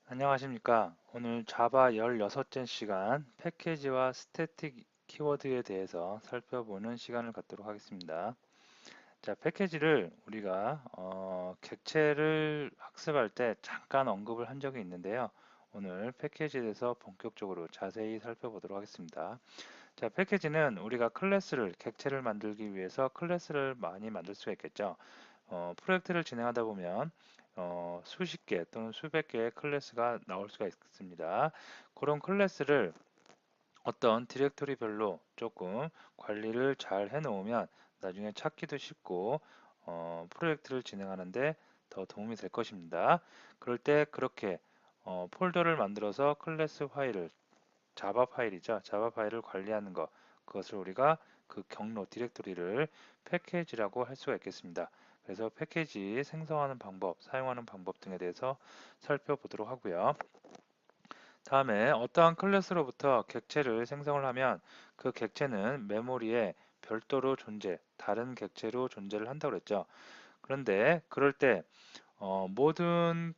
안녕하십니까. 오늘 자바 16째 시간 패키지와 스태틱 키워드에 대해서 살펴보는 시간을 갖도록 하겠습니다. 자, 패키지를 우리가 객체를 학습할 때 잠깐 언급을 한 적이 있는데요. 오늘 패키지에 대해서 본격적으로 자세히 살펴보도록 하겠습니다. 자, 패키지는 우리가 클래스를, 객체를 만들기 위해서 클래스를 많이 만들 수가 있겠죠. 프로젝트를 진행하다 보면 수십 개 또는 수백 개의 클래스가 나올 수가 있습니다. 그런 클래스를 어떤 디렉토리별로 조금 관리를 잘 해놓으면 나중에 찾기도 쉽고 프로젝트를 진행하는데 더 도움이 될 것입니다. 그럴 때 그렇게 폴더를 만들어서 클래스 파일을 자바 파일이죠. 자바 파일을 관리하는 것, 그것을 우리가 그 경로 디렉토리를 패키지라고 할 수가 있겠습니다. 그래서 패키지 생성하는 방법, 사용하는 방법 등에 대해서 살펴보도록 하고요. 다음에 어떠한 클래스로부터 객체를 생성을 하면 그 객체는 메모리에 별도로 다른 객체로 존재를 한다고 그랬죠. 그런데 그럴 때 모든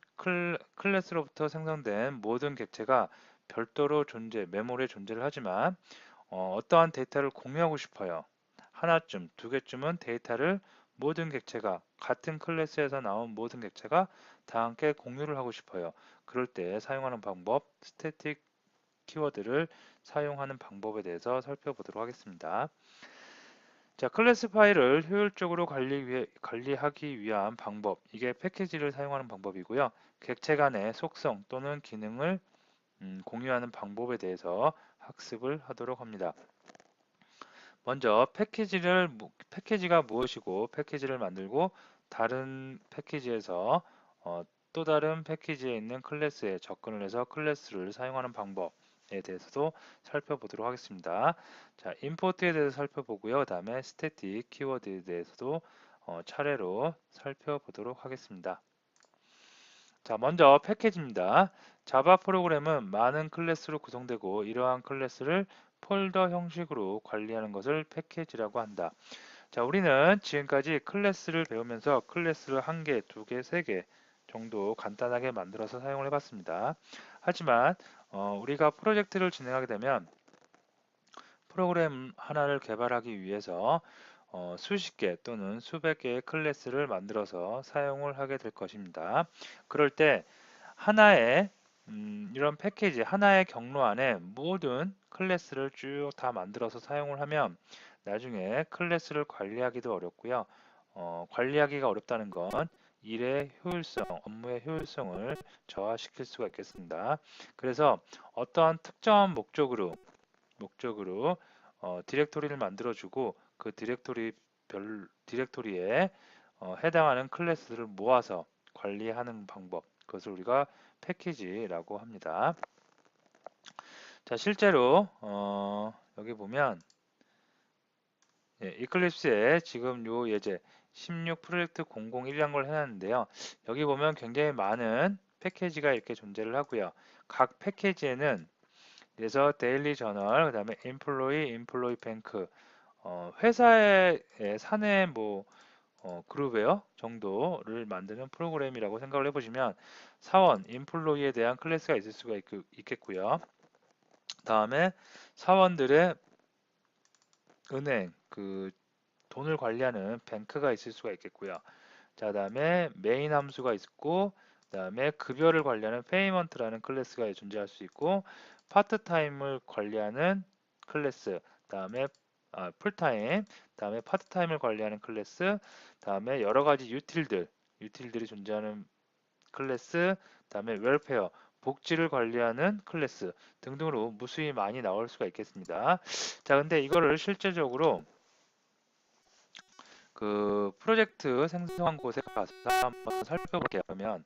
클래스로부터 생성된 모든 객체가 별도로 메모리에 존재를 하지만 어떠한 데이터를 공유하고 싶어요. 하나쯤, 두 개쯤은 데이터를 모든 객체가 같은 클래스에서 나온 모든 객체가 다 함께 공유를 하고 싶어요. 그럴 때 사용하는 방법, 스태틱 키워드를 사용하는 방법에 대해서 살펴보도록 하겠습니다. 자, 클래스 파일을 효율적으로 관리하기 위한 방법, 이게 패키지를 사용하는 방법이고요. 객체 간의 속성 또는 기능을 공유하는 방법에 대해서 학습을 하도록 합니다. 먼저 패키지가 무엇이고 패키지를 만들고 다른 패키지에서 또 다른 패키지에 있는 클래스에 접근을 해서 클래스를 사용하는 방법에 대해서도 살펴보도록 하겠습니다. 자, 임포트에 대해서 살펴보고요. 그다음에 스태틱 키워드에 대해서도 차례로 살펴보도록 하겠습니다. 자, 먼저 패키지입니다. 자바 프로그램은 많은 클래스로 구성되고 이러한 클래스를 폴더 형식으로 관리하는 것을 패키지라고 한다. 자, 우리는 지금까지 클래스를 배우면서 클래스를 한 개, 두 개, 세 개 정도 간단하게 만들어서 사용을 해봤습니다. 하지만 우리가 프로젝트를 진행하게 되면 프로그램 하나를 개발하기 위해서 수십 개 또는 수백 개의 클래스를 만들어서 사용을 하게 될 것입니다. 그럴 때 하나의 이런 패키지, 하나의 경로 안에 모든 클래스를 쭉 다 만들어서 사용을 하면 나중에 클래스를 관리하기도 어렵고요. 관리하기가 어렵다는 건 일의 효율성, 업무의 효율성을 저하시킬 수가 있겠습니다. 그래서 어떠한 특정한 목적으로 디렉토리를 만들어주고 그 디렉토리에 해당하는 클래스를 모아서 관리하는 방법, 그것을 우리가 패키지라고 합니다. 자, 실제로 여기 보면 이클립스에 지금 요 예제 16 프로젝트 001이라는 걸 해놨는데요. 여기 보면 굉장히 많은 패키지가 이렇게 존재를 하고요. 각 패키지에는 그래서 데일리 저널, 그 다음에 인플로이 뱅크, 회사의 사내 뭐 그룹웨어 정도를 만드는 프로그램이라고 생각을 해보시면 사원, 인플로이에 대한 클래스가 있을 수가 있겠고요. 다음에 사원들의 은행, 그 돈을 관리하는 뱅크가 있을 수가 있겠고요. 자, 다음에 메인 함수가 있고, 다음에 급여를 관리하는 페이먼트라는 클래스가 존재할 수 있고, 파트타임을 관리하는 클래스, 다음에 풀타임, 다음에 파트타임을 관리하는 클래스, 다음에 여러 가지 유틸들이 존재하는 클래스, 다음에 웰페어, 복지를 관리하는 클래스 등등으로 무수히 많이 나올 수가 있겠습니다. 자, 근데 이거를 실제적으로 그 프로젝트 생성한 곳에 가서 한번 살펴볼게요. 그러면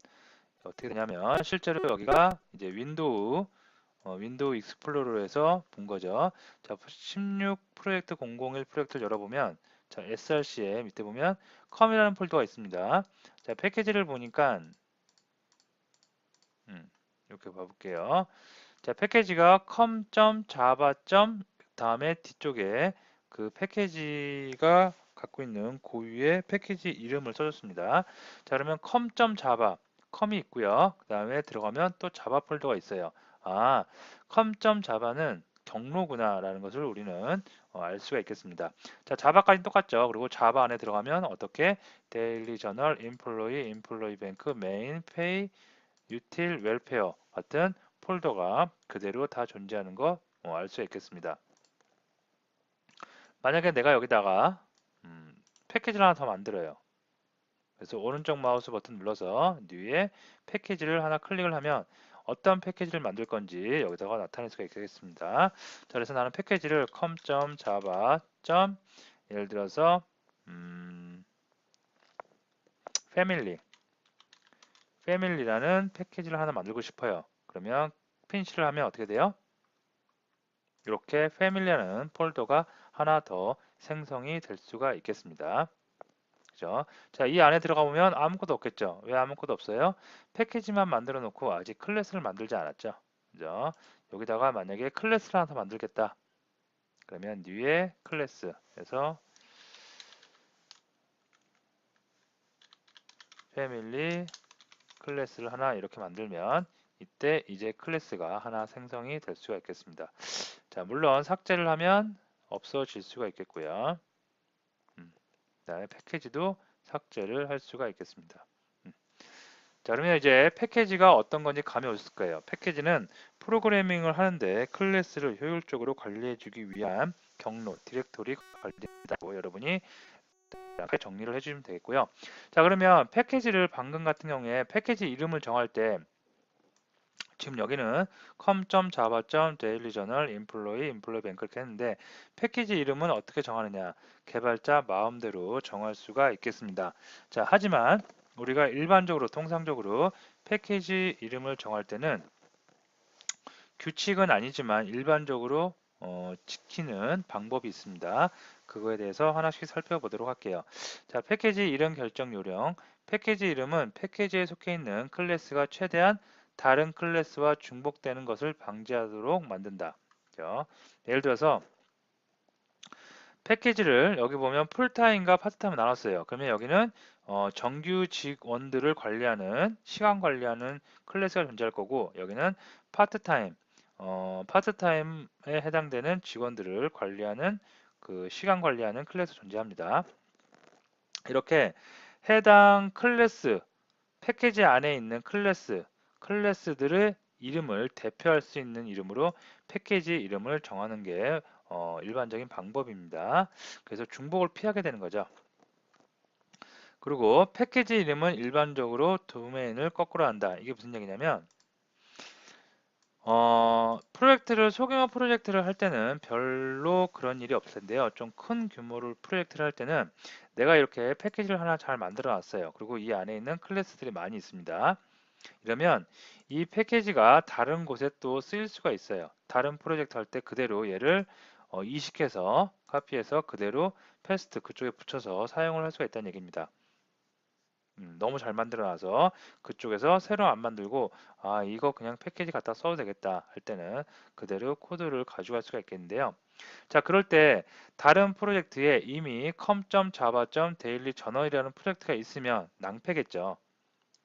어떻게 되냐면 실제로 여기가 이제 윈도우 익스플로러에서 본 거죠. 자, 16 프로젝트 001 프로젝트를 열어보면 자, src에 밑에 보면 컴이라는 폴더가 있습니다. 자, 패키지를 보니까 이렇게 봐볼게요. 자, 패키지가 com.java. 다음에 뒤쪽에 그 패키지가 갖고 있는 고유의 패키지 이름을 써줬습니다. 자, 그러면 com.java 컴이 있고요. 그 다음에 들어가면 또 자바 폴더가 있어요. 아, com.java는 경로구나 라는 것을 우리는 알 수가 있겠습니다. 자, 자바까지 똑같죠. 그리고 자바 안에 들어가면 어떻게 데일리 저널, 인플로이, 인플로이 뱅크, 메인, 페이, 유틸, 웰페어 같은 폴더가 그대로 다 존재하는 거 알 수 있겠습니다. 만약에 내가 여기다가 패키지를 하나 더 만들어요. 그래서 오른쪽 마우스 버튼 눌러서 뉴에 패키지를 하나 클릭을 하면 어떤 패키지를 만들 건지 여기다가 나타낼 수가 있겠습니다. 자, 그래서 나는 패키지를 com.java. 예를 들어서 family라는 패키지를 하나 만들고 싶어요. 그러면 핀시를 하면 어떻게 돼요? 이렇게 family라는 폴더가 하나 더 생성이 될 수가 있겠습니다. 그죠? 자, 이 안에 들어가 보면 아무것도 없겠죠. 왜 아무것도 없어요? 패키지만 만들어 놓고 아직 클래스를 만들지 않았죠. 그죠? 여기다가 만약에 클래스를 하나 더 만들겠다. 그러면 뉴에 클래스에서 패밀리 클래스를 하나 이렇게 만들면 이때 이제 클래스가 하나 생성이 될 수가 있겠습니다. 자, 물론 삭제를 하면 없어질 수가 있겠고요. 그다음에 패키지도 삭제를 할 수가 있겠습니다. 자, 그러면 이제 패키지가 어떤 건지 감이 오실 거예요. 패키지는 프로그래밍을 하는데 클래스를 효율적으로 관리해주기 위한 경로, 디렉토리 관리다고 여러분이 이렇게 정리를 해주시면 되겠고요. 자, 그러면 패키지를 방금 같은 경우에 패키지 이름을 정할 때 지금 여기는 com.java.dailyjournal, employee, employee 이렇게 했는데 패키지 이름은 어떻게 정하느냐? 개발자 마음대로 정할 수가 있겠습니다. 자, 하지만 우리가 일반적으로 통상적으로 패키지 이름을 정할 때는 규칙은 아니지만 일반적으로 지키는 방법이 있습니다. 그거에 대해서 하나씩 살펴보도록 할게요. 자, 패키지 이름 결정 요령. 패키지 이름은 패키지에 속해 있는 클래스가 최대한 다른 클래스와 중복되는 것을 방지하도록 만든다. 그죠? 예를 들어서 패키지를 여기 보면 풀타임과 파트타임을 나눴어요. 그러면 여기는 정규 직원들을 관리하는 시간 관리하는 클래스가 존재할 거고 여기는 파트타임 파트타임에 해당되는 직원들을 관리하는 그 시간 관리하는 클래스 존재합니다. 이렇게 해당 클래스 패키지 안에 있는 클래스들의 이름을 대표할 수 있는 이름으로 패키지 이름을 정하는 게 일반적인 방법입니다. 그래서 중복을 피하게 되는 거죠. 그리고 패키지 이름은 일반적으로 도메인을 거꾸로 한다. 이게 무슨 얘기냐면 소규모 프로젝트를 할 때는 별로 그런 일이 없을 텐데요. 좀 큰 규모로 프로젝트를 할 때는 내가 이렇게 패키지를 하나 잘 만들어 놨어요. 그리고 이 안에 있는 클래스들이 많이 있습니다. 이러면 이 패키지가 다른 곳에 또 쓰일 수가 있어요. 다른 프로젝트 할 때 그대로 얘를 이식해서 카피해서 그대로 패스트 그쪽에 붙여서 사용을 할 수가 있다는 얘기입니다. 너무 잘 만들어놔서 그쪽에서 새로 안 만들고 아 이거 그냥 패키지 갖다 써도 되겠다 할 때는 그대로 코드를 가져갈 수가 있겠는데요. 자, 그럴 때 다른 프로젝트에 이미 com.java.dailyjournal이라는 프로젝트가 있으면 낭패겠죠.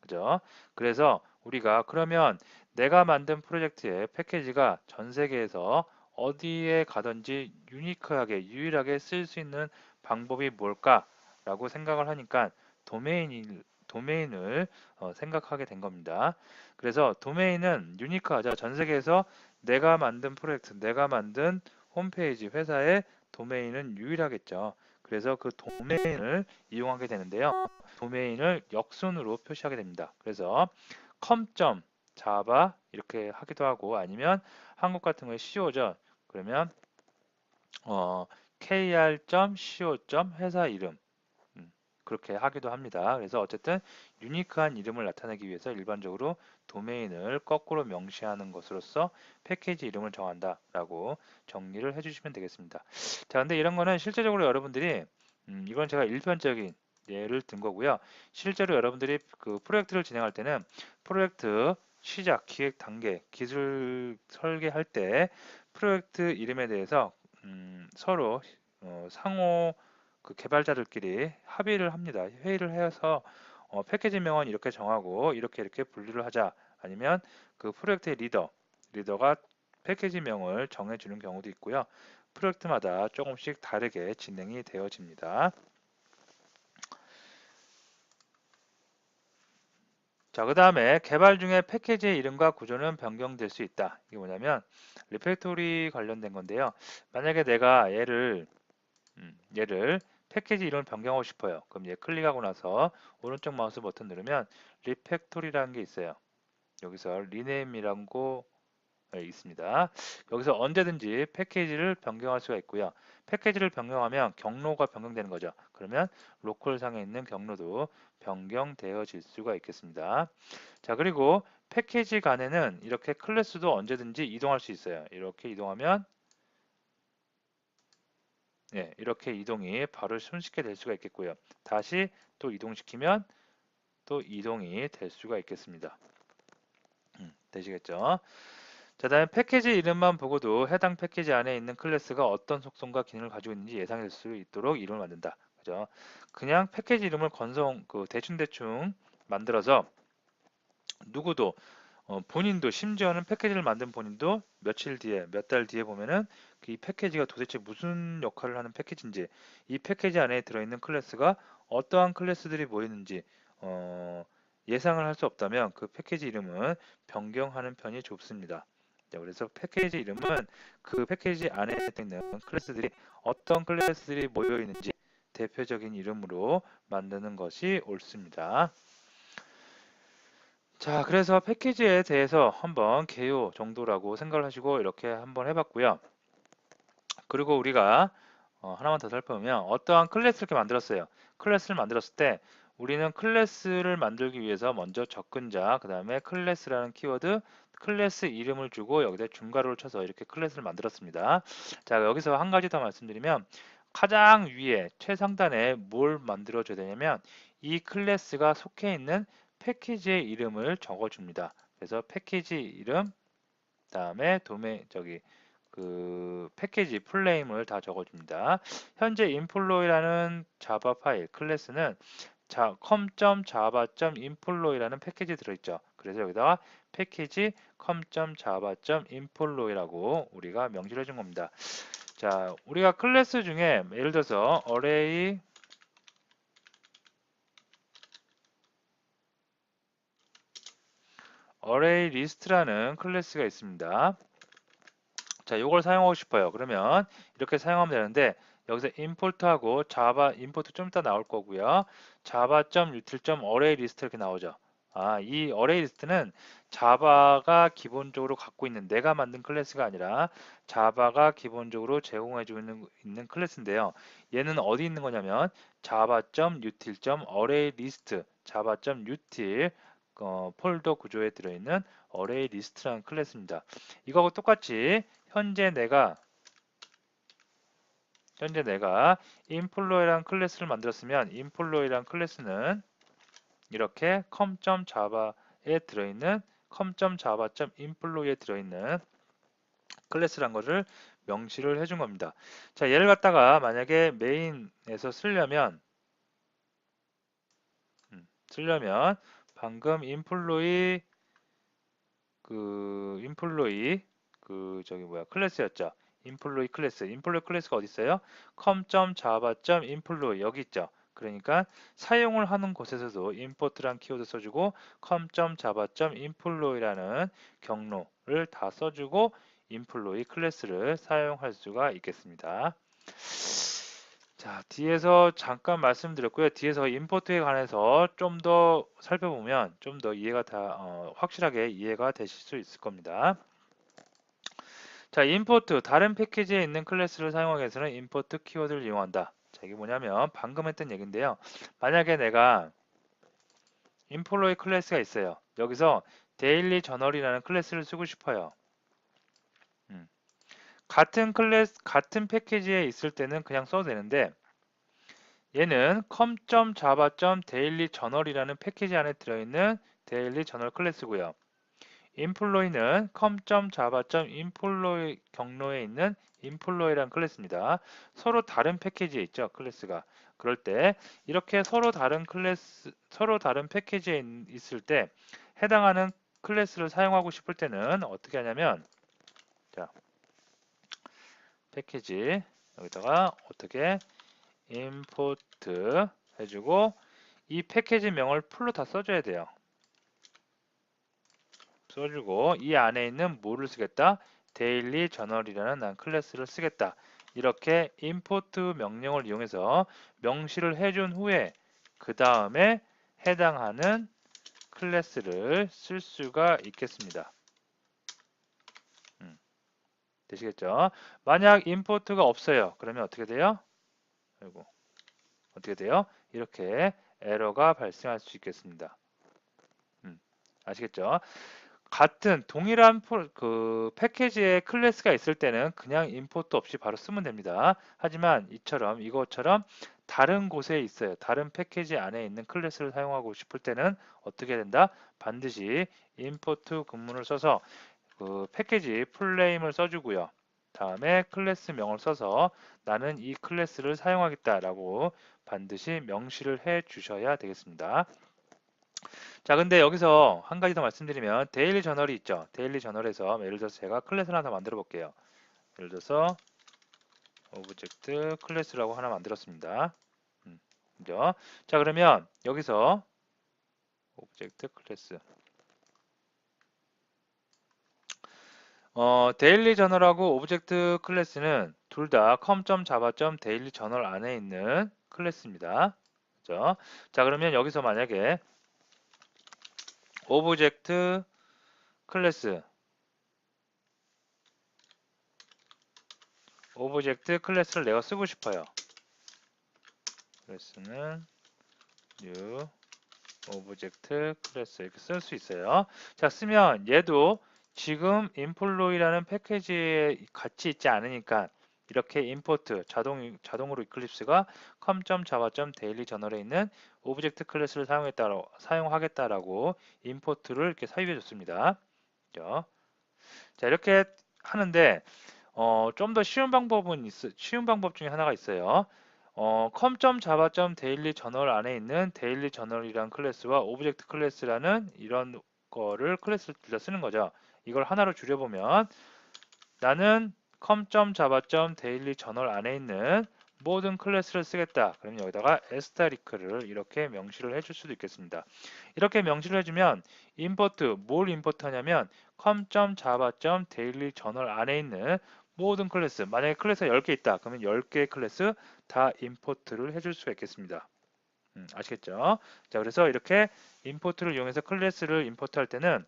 그죠? 그래서 우리가 그러면 내가 만든 프로젝트의 패키지가 전 세계에서 어디에 가든지 유일하게 쓸 수 있는 방법이 뭘까라고 생각을 하니까 도메인을 생각하게 된 겁니다. 그래서 도메인은 유니크하죠. 전 세계에서 내가 만든 프로젝트, 내가 만든 홈페이지, 회사의 도메인은 유일하겠죠. 그래서 그 도메인을 이용하게 되는데요. 도메인을 역순으로 표시하게 됩니다. 그래서 com.java 이렇게 하기도 하고 아니면 한국 같은 경우에 co죠. 그러면 kr.co. 회사 이름 그렇게 하기도 합니다. 그래서 어쨌든 유니크한 이름을 나타내기 위해서 일반적으로 도메인을 거꾸로 명시하는 것으로서 패키지 이름을 정한다라고 정리를 해주시면 되겠습니다. 자, 근데 이런 거는 실제적으로 여러분들이 이건 제가 일편적인 예를 든 거고요. 실제로 여러분들이 그 프로젝트를 진행할 때는 프로젝트 시작, 기획 단계, 기술 설계할 때 프로젝트 이름에 대해서 서로 상호 그 개발자들끼리 합의를 합니다. 회의를 해서 패키지명은 이렇게 정하고 이렇게 분류를 하자. 아니면 그 프로젝트의 리더가 패키지명을 정해주는 경우도 있고요. 프로젝트마다 조금씩 다르게 진행이 되어집니다. 자, 그 다음에 개발 중에 패키지의 이름과 구조는 변경될 수 있다. 이게 뭐냐면 리팩토리 관련된 건데요. 만약에 내가 얘를 패키지 이름을 변경하고 싶어요. 그럼 얘 클릭하고 나서 오른쪽 마우스 버튼 누르면 리팩토리라는 게 있어요. 여기서 리네임이라고 있습니다. 여기서 언제든지 패키지를 변경할 수가 있고요. 패키지를 변경하면 경로가 변경되는 거죠. 그러면 로컬 상에 있는 경로도 변경되어질 수가 있겠습니다. 자, 그리고 패키지 간에는 이렇게 클래스도 언제든지 이동할 수 있어요. 이렇게 이동하면 이렇게 이동이 바로 손쉽게 될 수가 있겠고요. 다시 또 이동시키면 또 이동이 될 수가 있겠습니다. 되시겠죠? 자, 다음에 패키지 이름만 보고도 해당 패키지 안에 있는 클래스가 어떤 속성과 기능을 가지고 있는지 예상할 수 있도록 이름을 만든다. 그죠? 그냥 패키지 이름을 대충대충 만들어서 누구도 본인도 심지어는 패키지를 만든 본인도 며칠 뒤에 몇 달 뒤에 보면은 이 패키지가 도대체 무슨 역할을 하는 패키지인지 이 패키지 안에 들어있는 클래스가 어떠한 클래스들이 모이는지 예상을 할 수 없다면 그 패키지 이름은 변경하는 편이 좋습니다. 자, 그래서 패키지 이름은 그 패키지 안에 있는 클래스들이 어떤 클래스들이 모여 있는지 대표적인 이름으로 만드는 것이 옳습니다. 자, 그래서 패키지에 대해서 한번 개요 정도라고 생각을 하시고 이렇게 한번 해봤고요. 그리고 우리가 하나만 더 살펴보면 어떠한 클래스를 이렇게 만들었어요. 클래스를 만들었을 때 우리는 클래스를 만들기 위해서 먼저 접근자, 그 다음에 클래스라는 키워드, 클래스 이름을 주고 여기다 중괄호를 쳐서 이렇게 클래스를 만들었습니다. 자, 여기서 한 가지 더 말씀드리면 가장 위에 최상단에 뭘 만들어줘야 되냐면 이 클래스가 속해 있는 패키지의 이름을 적어줍니다. 그래서 패키지 이름, 다음에 그 패키지 풀네임을 다 적어줍니다. 현재 employee라는 자바 파일 클래스는 com.java.employee라는 패키지 들어있죠. 그래서 여기다가 패키지 com.java.employee라고 우리가 명시를 해준 겁니다. 자, 우리가 클래스 중에 예를 들어서 array list라는 클래스가 있습니다. 자, 이걸 사용하고 싶어요. 그러면 이렇게 사용하면 되는데 여기서 import하고 java import 좀 이따 나올 거고요. java.util.arraylist 이렇게 나오죠. 이 arraylist는 자바가 기본적으로 갖고 있는 내가 만든 클래스가 아니라 자바가 기본적으로 제공해주고 있는 클래스인데요. 얘는 어디 있는 거냐면 java.util.arraylist java.util 폴더 구조에 들어있는 arraylist라는 클래스입니다. 이거하고 똑같이 현재 내가 employee라는 클래스를 만들었으면 employee라는 클래스는 이렇게 com.java에 들어있는 com.java.employee에 들어있는 클래스란 것을 명시를 해준 겁니다. 자, 얘를 갖다가 만약에 메인에서 쓰려면 방금 employee 클래스였죠. employee 클래스가 어디 있어요? com.java.employee 여기 있죠. 그러니까 사용을 하는 곳에서도 import란 키워드 써주고 com.java.employee라는 경로를 다 써주고 employee 클래스를 사용할 수가 있겠습니다. 자, 뒤에서 잠깐 말씀드렸고요. 뒤에서 임포트에 관해서 좀 더 살펴보면 좀 더 확실하게 이해가 되실 수 있을 겁니다. 자, 임포트 다른 패키지에 있는 클래스를 사용하기 위해서는 임포트 키워드를 이용한다. 자, 이게 뭐냐면 방금 했던 얘기인데요. 만약에 내가 employee 클래스가 있어요. 여기서 daily journal이라는 클래스를 쓰고 싶어요. 같은 패키지에 있을 때는 그냥 써도 되는데 얘는 com.java.dailyjournal이라는 패키지 안에 들어있는 daily journal 클래스고요. employee는 com.java.employee 경로에 있는 employee라는 클래스입니다. 서로 다른 패키지에 있죠, 클래스가. 그럴 때 이렇게 서로 다른 패키지에 있을 때 해당하는 클래스를 사용하고 싶을 때는 어떻게 하냐면, 자, 패키지 여기다가 어떻게 import 해주고 이 패키지 명을 풀로 다 써줘야 돼요. 써주고 이 안에 있는 뭐를 쓰겠다? 데일리 저널이라는 난 클래스를 쓰겠다. 이렇게 import 명령을 이용해서 명시를 해준 후에 그 다음에 해당하는 클래스를 쓸 수가 있겠습니다. 되시겠죠? 만약 import가 없어요. 그러면 어떻게 돼요? 아이고, 어떻게 돼요? 이렇게 에러가 발생할 수 있겠습니다. 아시겠죠? 같은 동일한 그 패키지에 클래스가 있을 때는 그냥 임포트 없이 바로 쓰면 됩니다. 하지만 이것처럼 다른 곳에 있어요. 다른 패키지 안에 있는 클래스를 사용하고 싶을 때는 어떻게 된다? 반드시 임포트 군문을 써서 그 패키지 풀네임을 써주고요. 다음에 클래스 명을 써서 나는 이 클래스를 사용하겠다라고 반드시 명시를 해 주셔야 되겠습니다. 자, 근데 여기서 한 가지 더 말씀드리면 데일리 저널이 있죠. 데일리 저널에서 예를 들어서 제가 클래스를 하나 만들어 볼게요. 예를 들어서 오브젝트 클래스라고 하나 만들었습니다. 그죠? 자, 그러면 여기서 오브젝트 클래스 데일리 저널하고 오브젝트 클래스는 둘 다 com.java.daily 저널 안에 있는 클래스입니다. 그죠? 자, 그러면 여기서 만약에 오브젝트 클래스 클래스를 내가 쓰고 싶어요. 클래스는 new 오브젝트 클래스 이렇게 쓸 수 있어요. 자, 쓰면 얘도 지금 employee라는 패키지에 같이 있지 않으니까 이렇게 import 자동으로 이클립스가 com.java.daily 저널에 있는 오브젝트 클래스를 사용하겠다라고 import를 이렇게 사유해 줬습니다. 그죠? 자, 이렇게 하는데 좀 더 쉬운 방법 중에 하나가 있어요. com.java.daily 저널 안에 있는 daily 저널이란 클래스와 오브젝트 클래스라는 이런 거를 클래스를 들려 쓰는 거죠. 이걸 하나로 줄여보면 나는 com.java.daily 저널 안에 있는 모든 클래스를 쓰겠다. 그러면 여기다가 에스타리크를 이렇게 명시를 해줄 수도 있겠습니다. 이렇게 명시를 해주면 뭘 임포트 하냐면 com.java.daily 저널 안에 있는 모든 클래스, 만약에 클래스가 10개 있다. 그러면 10개의 클래스 다 임포트를 해줄 수가 있겠습니다. 아시겠죠? 자, 그래서 이렇게 임포트를 이용해서 클래스를 임포트 할 때는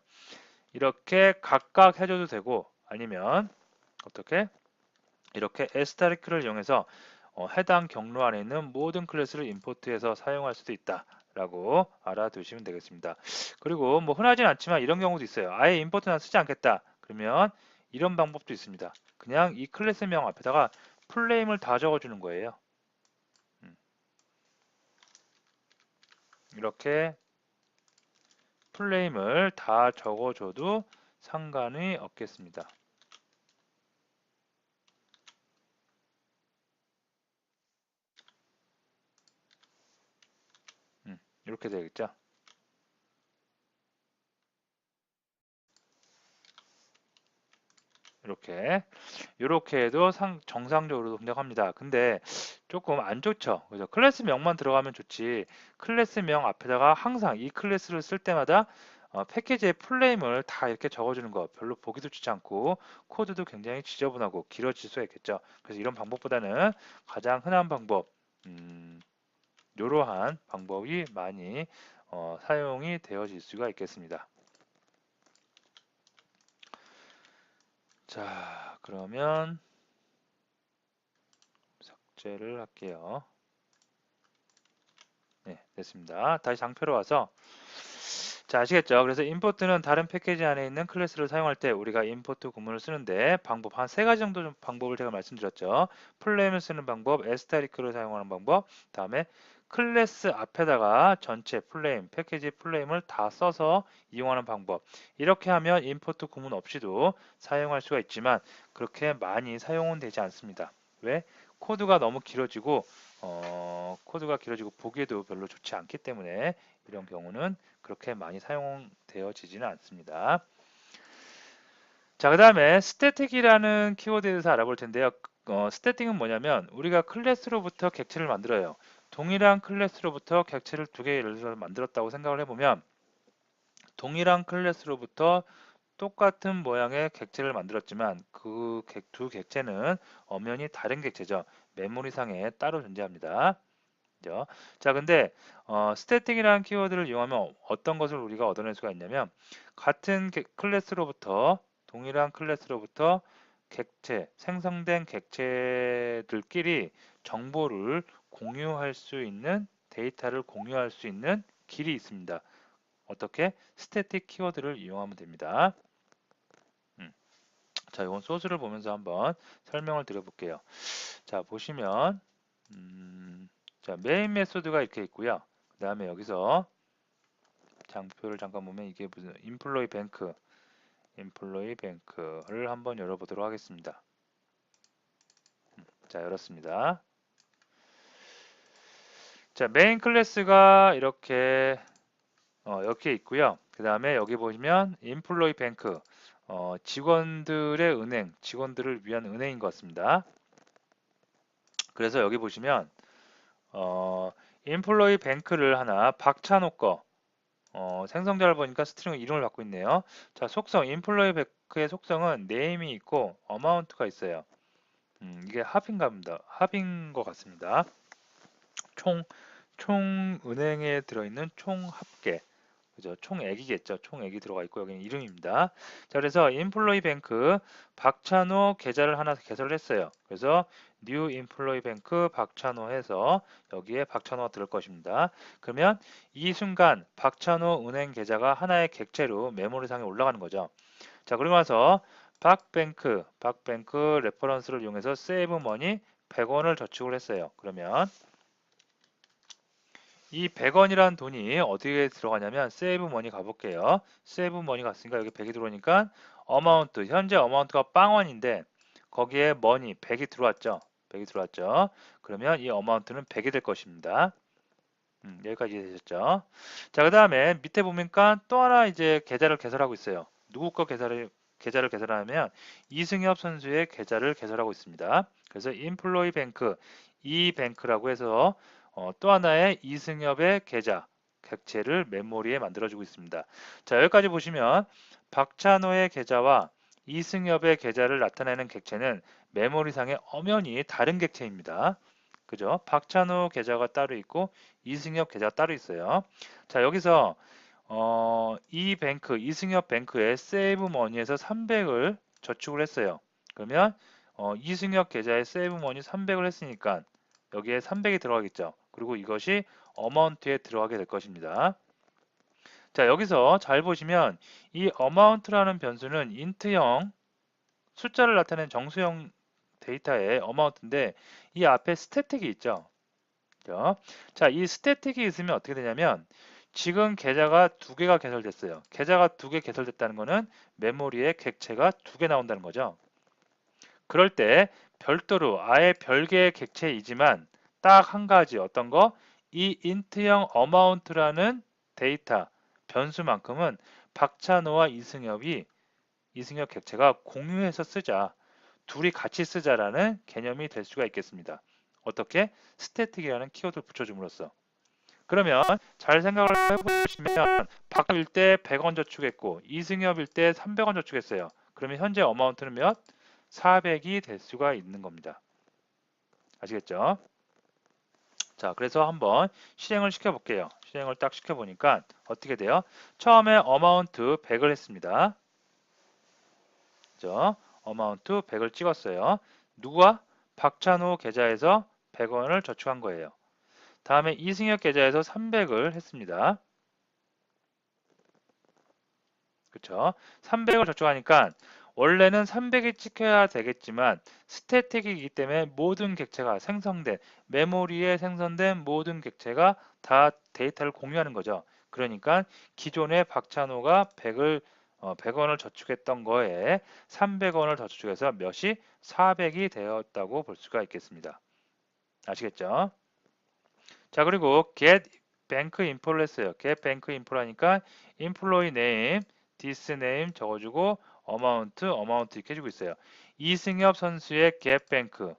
이렇게 각각 해줘도 되고 아니면 어떻게? 이렇게 에스타리크를 이용해서 해당 경로 안에 있는 모든 클래스를 임포트해서 사용할 수도 있다. 라고 알아두시면 되겠습니다. 그리고 뭐 흔하진 않지만 이런 경우도 있어요. 아예 임포트는 쓰지 않겠다. 그러면 이런 방법도 있습니다. 그냥 이 클래스명 앞에다가 풀네임을 다 적어주는 거예요. 이렇게 풀네임을 다 적어줘도 상관이 없겠습니다. 이렇게 되겠죠. 이렇게 해도 정상적으로 동작합니다. 근데 조금 안 좋죠. 그죠? 클래스 명만 들어가면 좋지. 클래스 명 앞에다가 항상 이 클래스를 쓸 때마다 패키지의 풀네임을 다 이렇게 적어주는 거 별로 보기도 좋지 않고 코드도 굉장히 지저분하고 길어질 수 있겠죠. 그래서 이런 방법보다는 가장 흔한 방법, 이러한 방법이 많이 사용이 되어질 수가 있겠습니다. 자, 그러면 삭제를 할게요. 네, 됐습니다. 다시 장표로 와서 자, 아시겠죠? 그래서 임포트는 다른 패키지 안에 있는 클래스를 사용할 때 우리가 임포트 구문을 쓰는데 방법 한 세 가지 정도 방법을 제가 말씀드렸죠. 풀네임을 쓰는 방법, 에스타리크를 사용하는 방법, 다음에 클래스 앞에다가 전체 플레임, 패키지 플레임을 다 써서 이용하는 방법. 이렇게 하면 임포트 구문 없이도 사용할 수가 있지만 그렇게 많이 사용은 되지 않습니다. 왜? 코드가 길어지고 보기에도 별로 좋지 않기 때문에 이런 경우는 그렇게 많이 사용되어지지는 않습니다. 자, 그 다음에 스태틱이라는 키워드에 대해서 알아볼 텐데요. 스태틱은 뭐냐면 우리가 클래스로부터 객체를 만들어요. 동일한 클래스로부터 객체를 두 개 예를 들어서 만들었다고 생각을 해보면 동일한 클래스로부터 똑같은 모양의 객체를 만들었지만 그 두 객체는 엄연히 다른 객체죠. 메모리상에 따로 존재합니다. 그죠? 자, 근데 스태틱이라는 키워드를 이용하면 어떤 것을 우리가 얻어낼 수가 있냐면 같은 클래스로부터 동일한 클래스로부터 생성된 객체들끼리 정보를 공유할 수 있는 데이터를 공유할 수 있는 길이 있습니다. 어떻게? 스태틱 키워드를 이용하면 됩니다. 자, 이건 소스를 보면서 한번 설명을 드려볼게요. 자, 보시면 자, 메인 메소드가 이렇게 있고요. 그 다음에 여기서 장표를 잠깐 보면 이게 무슨 인플로이 뱅크를 한번 열어보도록 하겠습니다. 자, 열었습니다. 자, 메인 클래스가 이렇게 있고요. 그 다음에 여기 보시면 인플로이 뱅크 직원들의 은행, 직원들을 위한 은행인 것 같습니다. 그래서 여기 보시면 인플로이 뱅크를 하나 박찬호 거 생성자를 보니까 스트링 이름을 갖고 있네요. 자, 속성 인플로이 뱅크의 속성은 네임이 있고 어마운트가 있어요. 이게 합인 것 같습니다. 총 은행에 들어있는 총 합계. 그죠? 총액이겠죠. 총액이 들어가 있고 여기는 이름입니다. 자, 그래서 인플로이 뱅크 박찬호 계좌를 하나 개설을 했어요. 그래서 new 인플로이 뱅크 박찬호 해서 여기에 박찬호가 들을 것입니다. 그러면 이 순간 박찬호 은행 계좌가 하나의 객체로 메모리상에 올라가는 거죠. 자, 그리고 나서 박뱅크 레퍼런스를 이용해서 세이브 머니 100원을 저축을 했어요. 그러면 이 100원이란 돈이 어디에 들어가냐면 세이브 머니 가볼게요. 세이브 머니 갔으니까 여기 100이 들어오니까 어마운트 현재 어마운트가 빵원인데 거기에 머니 100이 들어왔죠. 100이 들어왔죠. 그러면 이 어마운트는 100이 될 것입니다. 여기까지 되셨죠? 자, 그 다음에 밑에 보니까 또 하나 이제 계좌를 개설하고 있어요. 누구 거 계좌를 개설하면 이승엽 선수의 계좌를 개설하고 있습니다. 그래서 인플로이 뱅크, 이 뱅크라고 해서 또 하나의 이승엽의 객체를 메모리에 만들어주고 있습니다. 자, 여기까지 보시면 박찬호의 계좌와 이승엽의 계좌를 나타내는 객체는 메모리상에 엄연히 다른 객체입니다. 그죠? 박찬호 계좌가 따로 있고 이승엽 계좌가 따로 있어요. 자, 여기서 이승엽 뱅크에 세이브 머니에서 300을 저축을 했어요. 그러면 이승엽 계좌에 세이브 머니 300을 했으니까 여기에 300이 들어가겠죠. 그리고 이것이 어마운트에 들어가게 될 것입니다. 자, 여기서 잘 보시면 이 어마운트라는 변수는 인트형 숫자를 나타내는 정수형 데이터의 어마운트인데 이 앞에 스태틱이 있죠. 자, 이 스태틱이 있으면 어떻게 되냐면 지금 계좌가 두 개가 개설됐어요. 계좌가 두 개 개설됐다는 것은 메모리에 객체가 두 개 나온다는 거죠. 그럴 때 별도로 아예 별개의 객체이지만 딱 한 가지 어떤 거? 이 인트형 어마운트라는 데이터 변수만큼은 박찬호와 이승엽 객체가 공유해서 쓰자. 둘이 같이 쓰자라는 개념이 될 수가 있겠습니다. 어떻게? 스태틱이라는 키워드를 붙여줌으로써. 그러면 잘 생각을 해보시면 박일 때 100원 저축했고 이승엽일 때 300원 저축했어요. 그러면 현재 어마운트는 몇? 400이 될 수가 있는 겁니다. 아시겠죠? 자, 그래서 한번 실행을 시켜볼게요. 실행을 딱 시켜보니까 어떻게 돼요? 처음에 어마운트 100을 했습니다. 그죠? 어마운트 100을 찍었어요. 누가? 박찬호 계좌에서 100원을 저축한 거예요. 다음에 이승엽 계좌에서 300을 했습니다. 그쵸? 300을 저축하니까 원래는 300이 찍혀야 되겠지만 스태틱이기 때문에 모든 객체가 생성된 메모리에 생성된 모든 객체가 다 데이터를 공유하는 거죠. 그러니까 기존의 박찬호가 100원을 저축했던 거에 300원을 더 저축해서 몇이 400이 되었다고 볼 수가 있겠습니다. 아시겠죠? 자, 그리고 get bank info를 했어요. get bank info라니까 employee name, this name 적어주고 amount 이렇게 해주고 있어요. 이승엽 선수의 get bank.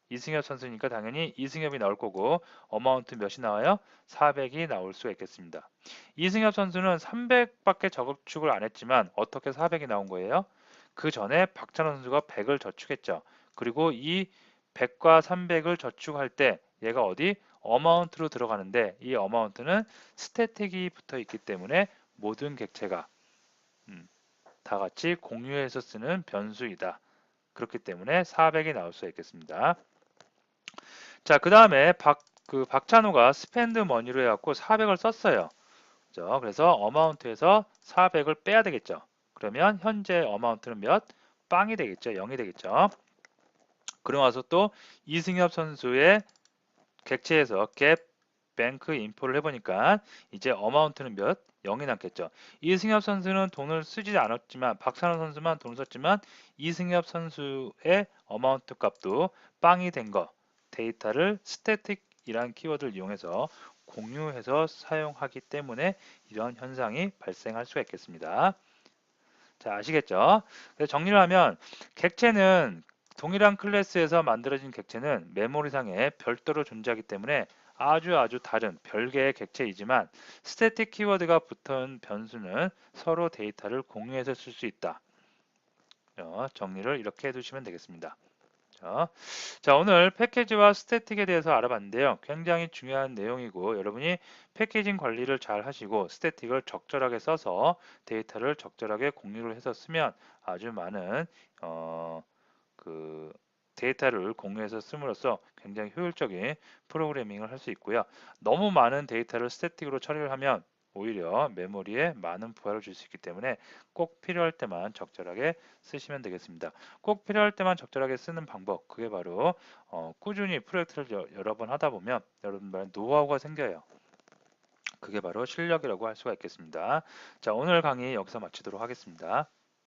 이승엽 선수니까 당연히 이승엽이 나올 거고 amount 몇이 나와요? 400이 나올 수가 있겠습니다. 이승엽 선수는 300밖에 저축을 안 했지만 어떻게 400이 나온 거예요? 그 전에 박찬호 선수가 100을 저축했죠. 그리고 이 100과 300을 저축할 때 얘가 어디? 어마운트로 들어가는데 이 어마운트는 스태틱이 붙어 있기 때문에 모든 객체가 다 같이 공유해서 쓰는 변수이다. 그렇기 때문에 400이 나올 수 있겠습니다. 자, 그 다음에 박찬호가 스펜드 머니로 해갖고 400을 썼어요. 그죠? 그래서 어마운트에서 400을 빼야 되겠죠. 그러면 현재 어마운트는 몇? 빵이 되겠죠. 0이 되겠죠. 그러고 나서 또 이승엽 선수의 객체에서 갭 뱅크 인포를 해보니까 이제 어마운트는 몇? 0이 남겠죠. 이승엽 선수는 돈을 쓰지 않았지만 박찬호 선수만 돈을 썼지만 이승엽 선수의 어마운트 값도 빵이 된 거 데이터를 스태틱이라는 키워드를 이용해서 공유해서 사용하기 때문에 이런 현상이 발생할 수가 있겠습니다. 자, 아시겠죠? 그래서 정리를 하면 객체는 동일한 클래스에서 만들어진 객체는 메모리상에 별도로 존재하기 때문에 아주 다른 별개의 객체이지만 스태틱 키워드가 붙은 변수는 서로 데이터를 공유해서 쓸 수 있다. 정리를 이렇게 해두시면 되겠습니다. 자, 오늘 패키지와 스태틱에 대해서 알아봤는데요. 굉장히 중요한 내용이고 여러분이 패키징 관리를 잘 하시고 스태틱을 적절하게 써서 데이터를 적절하게 공유를 해서 쓰면 아주 많은 그 데이터를 공유해서 씀으로써 굉장히 효율적인 프로그래밍을 할 수 있고요. 너무 많은 데이터를 스태틱으로 처리를 하면 오히려 메모리에 많은 부하를 줄 수 있기 때문에 꼭 필요할 때만 적절하게 쓰시면 되겠습니다. 꼭 필요할 때만 적절하게 쓰는 방법, 그게 바로 꾸준히 프로젝트를 여러 번 하다 보면 여러분들의 노하우가 생겨요. 그게 바로 실력이라고 할 수가 있겠습니다. 자, 오늘 강의 여기서 마치도록 하겠습니다.